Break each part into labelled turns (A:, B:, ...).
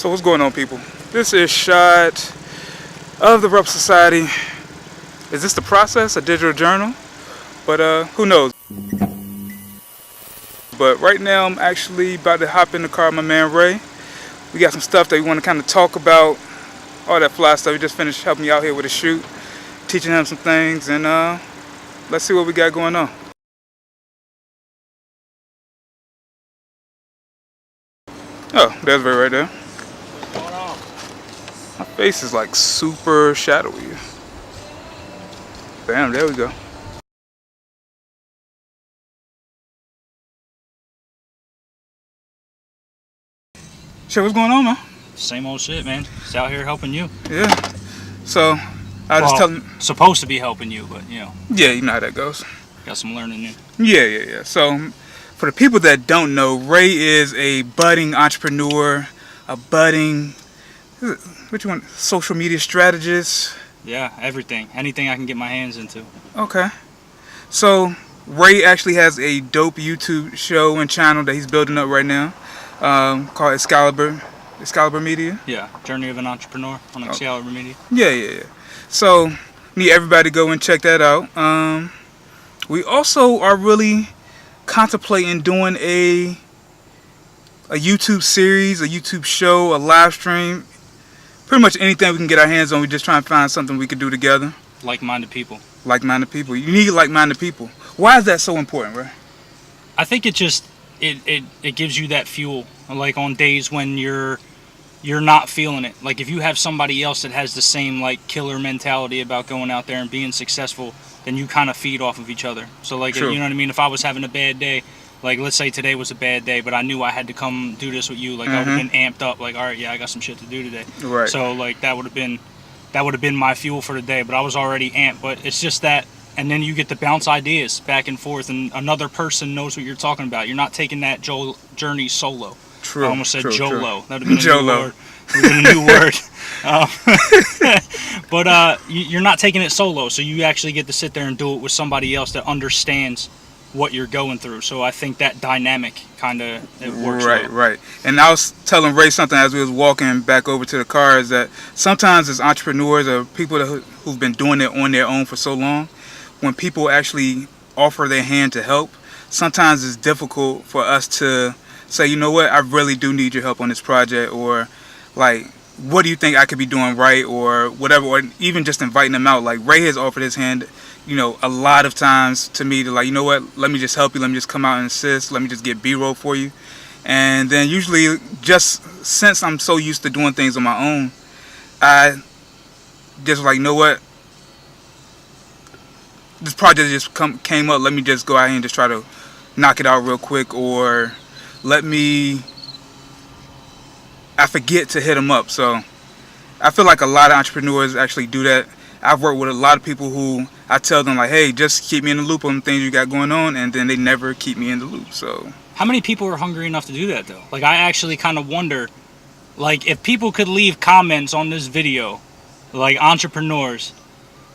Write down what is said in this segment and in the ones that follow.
A: So what's going on, people? This is Shot of the Rep Society. Is this the process, a digital journal? But who knows? But right now I'm actually about to hop in the car with my man Ray. We got some stuff that we want to kind of talk about. All that fly stuff. We just finished helping me out here with a shoot, teaching him some things, and let's see what we got going on. Oh, there's Ray right there. My face is like super shadowy. Bam, there we go. Shit, what's going on, man?
B: Same old shit, man. Just out here helping you.
A: Yeah. So, I was just telling...
B: Supposed to be helping you, but, you know.
A: Yeah, you know how that goes.
B: Got some learning in.
A: Yeah. So, for the people that don't know, Ray is a budding entrepreneur, a budding... Which one? Social media strategist?
B: Yeah, everything. Anything I can get my hands into.
A: Okay. So, Ray actually has a dope YouTube show and channel that he's building up right now, called Xcalibur Media.
B: Yeah, Journey of an Entrepreneur on Xcalibur Media.
A: Yeah. So, need everybody to go and check that out. We also are really contemplating doing a YouTube series, a YouTube show, a live stream. Pretty much anything we can get our hands on. We just try and find something we can do together.
B: Like-minded people.
A: Like-minded people. You need like-minded people. Why is that so important, Ray?
B: I think it just it gives you that fuel. Like on days when you're not feeling it. Like if you have somebody else that has the same like killer mentality about going out there and being successful, then you kind of feed off of each other. So like,
A: True.
B: you know what I mean? If I was having a bad day, like let's say today was a bad day, but I knew I had to come do this with you, like I would have been amped up, like all right, yeah, I got some shit to do today.
A: Right.
B: So like that would have been my fuel for the day, but I was already amped. But it's just that, and then you get to bounce ideas back and forth, and another person knows what you're talking about. You're not taking that journey solo.
A: True.
B: I almost said
A: true,
B: Jolo.
A: True.
B: That would have been a
A: Jolo.
B: new word. That would have been a new word. But you're not taking it solo, so you actually get to sit there and do it with somebody else that understands what you're going through. So I think that dynamic kind of it works.
A: Right. And I was telling Ray something as we was walking back over to the car, is that sometimes as entrepreneurs or people who've been doing it on their own for so long, when people actually offer their hand to help, sometimes it's difficult for us to say, you know what, I really do need your help on this project, or like, what do you think I could be doing right, or whatever, or even just inviting them out. Like Ray has offered his hand, you know, a lot of times to me to like, you know what, let me just help you, let me just come out and assist, let me just get B-roll for you. And then usually, just since I'm so used to doing things on my own, I just like, you know what, this project just came up, let me just go out here and just try to knock it out real quick, or I forget to hit them up. So I feel like a lot of entrepreneurs actually do that. I've worked with a lot of people who I tell them like, hey, just keep me in the loop on the things you got going on, and then they never keep me in the loop. So
B: how many people are hungry enough to do that though? Like I actually kind of wonder, like if people could leave comments on this video, like entrepreneurs,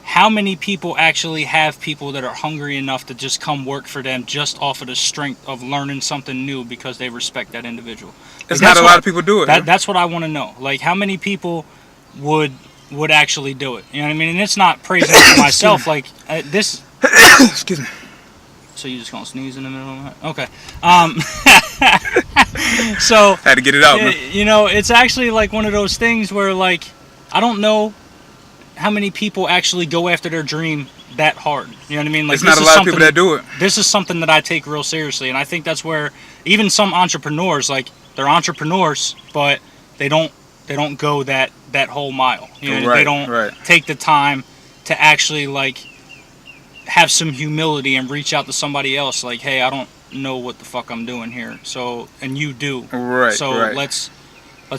B: how many people actually have people that are hungry enough to just come work for them just off of the strength of learning something new because they respect that individual?
A: It's not a lot of people do it.
B: That's what I want to know. Like how many people would actually do it? You know what I mean? And it's not praising myself. Like this.
A: Excuse me.
B: So you just gonna sneeze in the middle of that? Okay. So
A: had to get it out, man.
B: You know, it's actually like one of those things where like I don't know how many people actually go after their dream that hard. You know what I mean? Like
A: it's not a lot of people that do it.
B: This is something that I take real seriously, and I think that's where even some entrepreneurs, like they're entrepreneurs, but they don't go that whole mile. You know, they don't take the time to actually like have some humility and reach out to somebody else. Like, hey, I don't know what the fuck I'm doing here. So, and you do.
A: Right.
B: So let's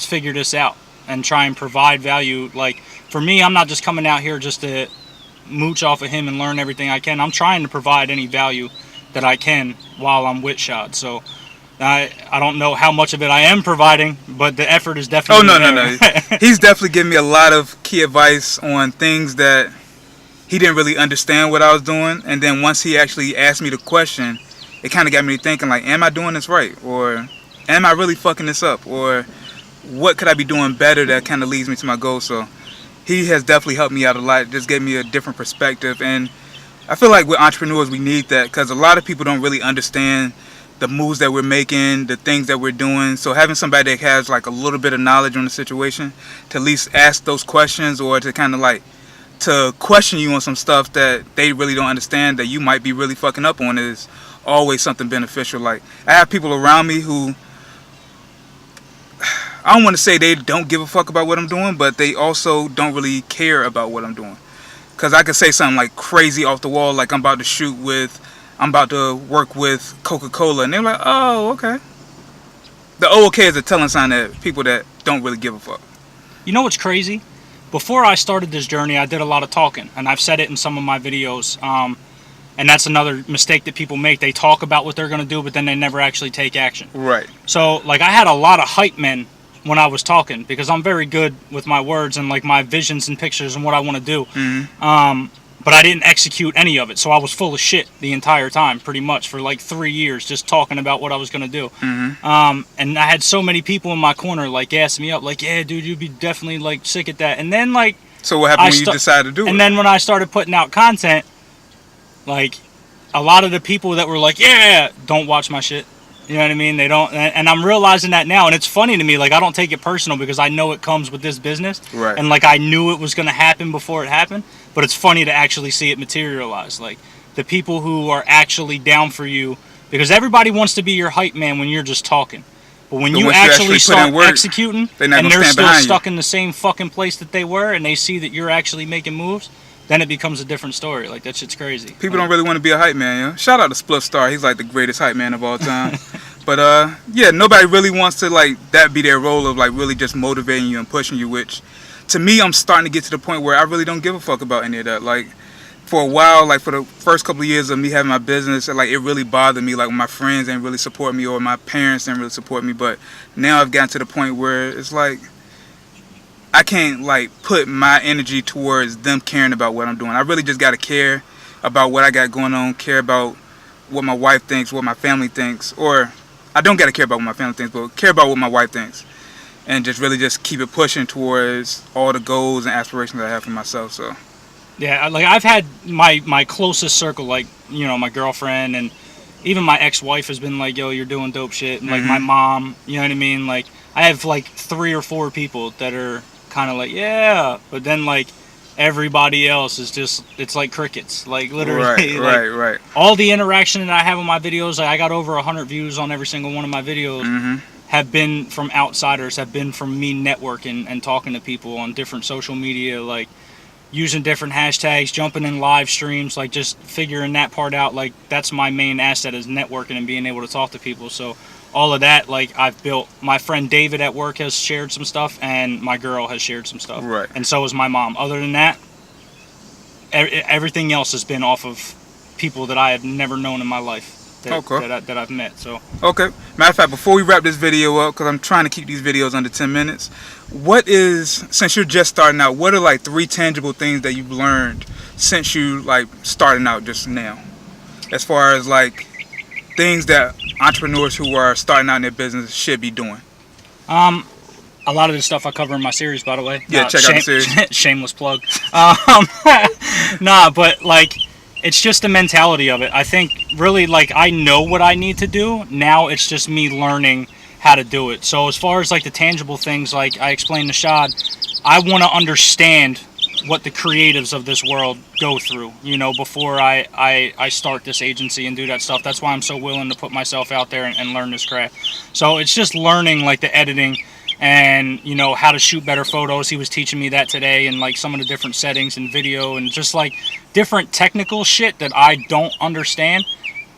B: figure this out and try and provide value. Like for me, I'm not just coming out here just to mooch off of him and learn everything I can. I'm trying to provide any value that I can while I'm with Shad. So I don't know how much of it I am providing, but the effort is definitely
A: No. He's definitely giving me a lot of key advice on things that he didn't really understand what I was doing. And then once he actually asked me the question, it kind of got me thinking like, am I doing this right? Or am I really fucking this up? Or what could I be doing better that kind of leads me to my goal. So he has definitely helped me out a lot. Just gave me a different perspective, and I feel like with entrepreneurs we need that, because a lot of people don't really understand the moves that we're making, the things that we're doing. So having somebody that has like a little bit of knowledge on the situation to at least ask those questions, or to kind of like to question you on some stuff that they really don't understand that you might be really fucking up on, is always something beneficial. Like, I have people around me who, I don't want to say they don't give a fuck about what I'm doing, but they also don't really care about what I'm doing. Because I could say something like crazy off the wall, like I'm about to work with Coca-Cola, and they're like, oh, okay. The okay is a telling sign that people that don't really give a fuck.
B: You know what's crazy? Before I started this journey, I did a lot of talking, and I've said it in some of my videos. And that's another mistake that people make. They talk about what they're going to do, but then they never actually take action.
A: Right.
B: So, like, I had a lot of hype men when I was talking, because I'm very good with my words and, like, my visions and pictures and what I want to do.
A: Mm-hmm.
B: But I didn't execute any of it, so I was full of shit the entire time, pretty much, for like 3 years, just talking about what I was going to do.
A: Mm-hmm.
B: And I had so many people in my corner, like, gassing me up, like, yeah, dude, you'd be definitely, like, sick at that. And then, like...
A: So what happened when you decided to do it?
B: And then when I started putting out content, like, a lot of the people that were like, yeah, don't watch my shit. You know what I mean? They don't, and I'm realizing that now, and it's funny to me. Like, I don't take it personal, because I know it comes with this business,
A: right?
B: And like, I knew it was going to happen before it happened. But it's funny to actually see it materialize. Like, the people who are actually down for you, because everybody wants to be your hype man when you're just talking. But when you actually start executing, and they're still stuck in the same fucking place that they were, and they see that you're actually making moves, then it becomes a different story. Like, that shit's crazy.
A: People don't really want to be a hype man, yo. Shout out to Spliff Star. He's like the greatest hype man of all time. But yeah, nobody really wants to, like, that be their role of, like, really just motivating you and pushing you, which to me, I'm starting to get to the point where I really don't give a fuck about any of that. Like, for a while, like, for the first couple of years of me having my business, like, it really bothered me, like, when my friends didn't really support me, or my parents didn't really support me. But now I've gotten to the point where it's like, I can't, like, put my energy towards them caring about what I'm doing. I really just got to care about what I got going on, care about what my wife thinks, what my family thinks. Or, I don't got to care about what my family thinks, but care about what my wife thinks. And just really just keep it pushing towards all the goals and aspirations that I have for myself, so.
B: Yeah, like, I've had my closest circle, like, you know, my girlfriend, and even my ex-wife has been like, yo, you're doing dope shit. And, like, my mom, you know what I mean? Like, I have, like, 3 or 4 people that are kind of like, yeah, but then, like, everybody else is just, it's like crickets, like, literally.
A: Right.
B: All the interaction that I have on my videos, like, I got over 100 views on every single one of my videos, have been from outsiders, have been from me networking and talking to people on different social media, like, using different hashtags, jumping in live streams, like, just figuring that part out. Like, that's my main asset, is networking and being able to talk to people. So all of that, like, I've built. My friend David at work has shared some stuff, and my girl has shared some stuff.
A: Right.
B: And so has my mom. Other than that, everything else has been off of people that I have never known in my life that I've met. So.
A: Okay. Matter of fact, before we wrap this video up, because I'm trying to keep these videos under 10 minutes, what is, since you're just starting out, what are, like, 3 tangible things that you've learned since you, like, starting out just now? As far as, like, things that entrepreneurs who are starting out in their business should be doing.
B: A lot of this stuff I cover in my series, by the way.
A: Yeah, check out the series.
B: Shameless plug. Nah, but, like, it's just the mentality of it. I think, really, like, I know what I need to do. Now it's just me learning how to do it. So as far as, like, the tangible things, like I explained to Shad, I want to understand what the creatives of this world go through, you know, before I start this agency and do that stuff. That's why I'm so willing to put myself out there and learn this craft. So it's just learning, like, the editing and, you know, how to shoot better photos. He was teaching me that today, and, like, some of the different settings and video and just, like, different technical shit that I don't understand.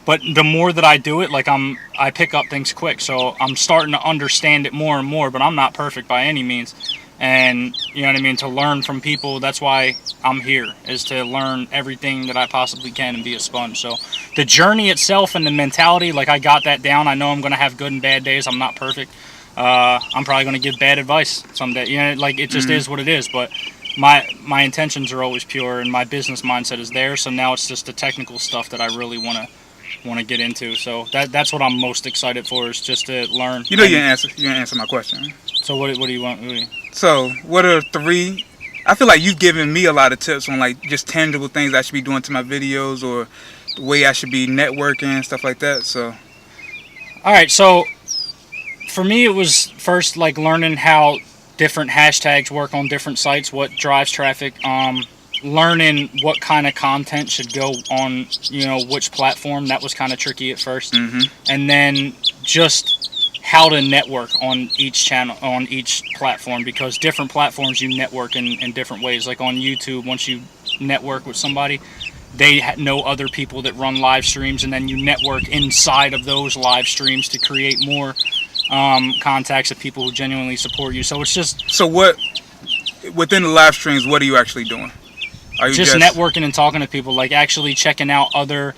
B: But the more that I do it, like, I pick up things quick. So I'm starting to understand it more and more, but I'm not perfect by any means. And, you know what I mean, to learn from people, that's why I'm here, is to learn everything that I possibly can and be a sponge. So the journey itself and the mentality, like, I got that down. I know I'm going to have good and bad days. I'm not perfect. I'm probably going to give bad advice someday. You know, like, it just is what it is. But my intentions are always pure, and my business mindset is there. So now it's just the technical stuff that I really want to get into. So that's what I'm most excited for, is just to learn.
A: You know, you didn't answer my question.
B: So what do you want?
A: So what are 3? I feel like you've given me a lot of tips on like just tangible things I should be doing to my videos or the way I should be networking, stuff like that. So.
B: All right. So for me, it was first like learning how different hashtags work on different sites, what drives traffic. Learning what kind of content should go on, which platform. That was kind of tricky at first. And then just how to network on each channel, on each platform, because different platforms you network in different ways. Like on YouTube, once you network with somebody, they know other people that run live streams, and then you network inside of those live streams to create more contacts of people who genuinely support you. So it's just...
A: So what, within the live streams, what are you actually doing? Are you
B: just networking and talking to people, like actually checking out other,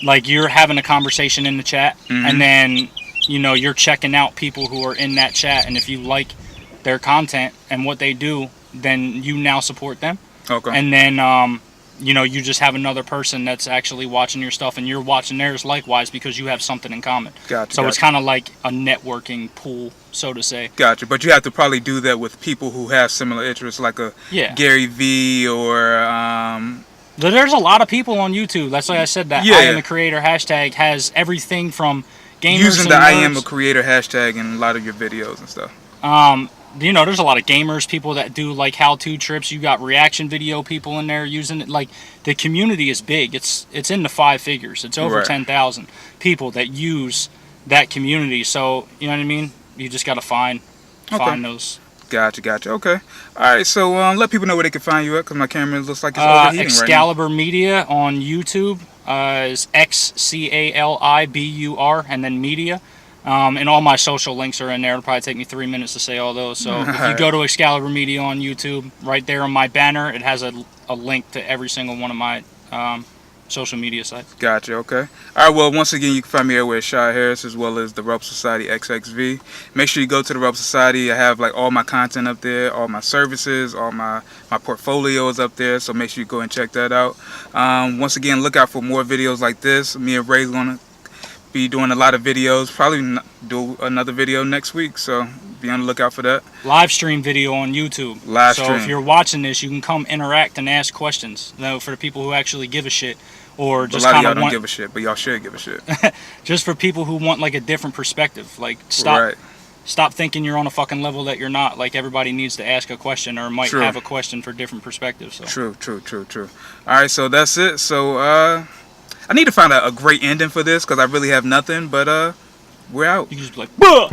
B: like you're having a conversation in the chat, and then, you're checking out people who are in that chat, and if you like their content and what they do, then you now support them.
A: Okay.
B: And then, you just have another person that's actually watching your stuff, and you're watching theirs likewise because you have something in common.
A: Gotcha.
B: So it's kind of like a networking pool, so to say.
A: Gotcha. But you have to probably do that with people who have similar interests, like a Gary V or...
B: There's a lot of people on YouTube. That's why I said that I am a creator hashtag has everything from gamers
A: using the
B: nerds.
A: I am a creator hashtag in a lot of your videos and stuff.
B: There's a lot of gamers, people that do like how-to trips. You got reaction video people in there using it. Like the community is big. It's in the 5 figures. It's over 10,000 people that use that community. So you know what I mean. You just got to find those.
A: Gotcha. Okay. All right. So let people know where they can find you at, because my camera looks like it's overheating right now.
B: Xcalibur Media on YouTube is Xcalibur and then media. And all my social links are in there. It'll probably take me 3 minutes to say all those. So if you go to Xcalibur Media on YouTube, right there on my banner, it has a link to every single one of my social media sites.
A: Gotcha, okay. All right, well, once again, you can find me everywhere at Shy Harris, as well as the Rebel Society XXV. Make sure you go to the Rebel Society. I have like all my content up there, all my services, all my portfolio is up there, so make sure you go and check that out. Once again, look out for more videos like this. Me and Ray's going to be doing a lot of videos, probably do another video next week, so be on the lookout for that.
B: Live stream video on YouTube. So if you're watching this, you can come interact and ask questions. For the people who actually give a shit, or just
A: kind of y'all don't give a shit, but y'all should give a shit.
B: Just for people who want like a different perspective, like stop thinking you're on a fucking level that you're not. Like everybody needs to ask a question or might have a question for different perspectives. So.
A: True. All right, so that's it. So I need to find a great ending for this, because I really have nothing, but we're out.
B: You can just be like, "Buh!"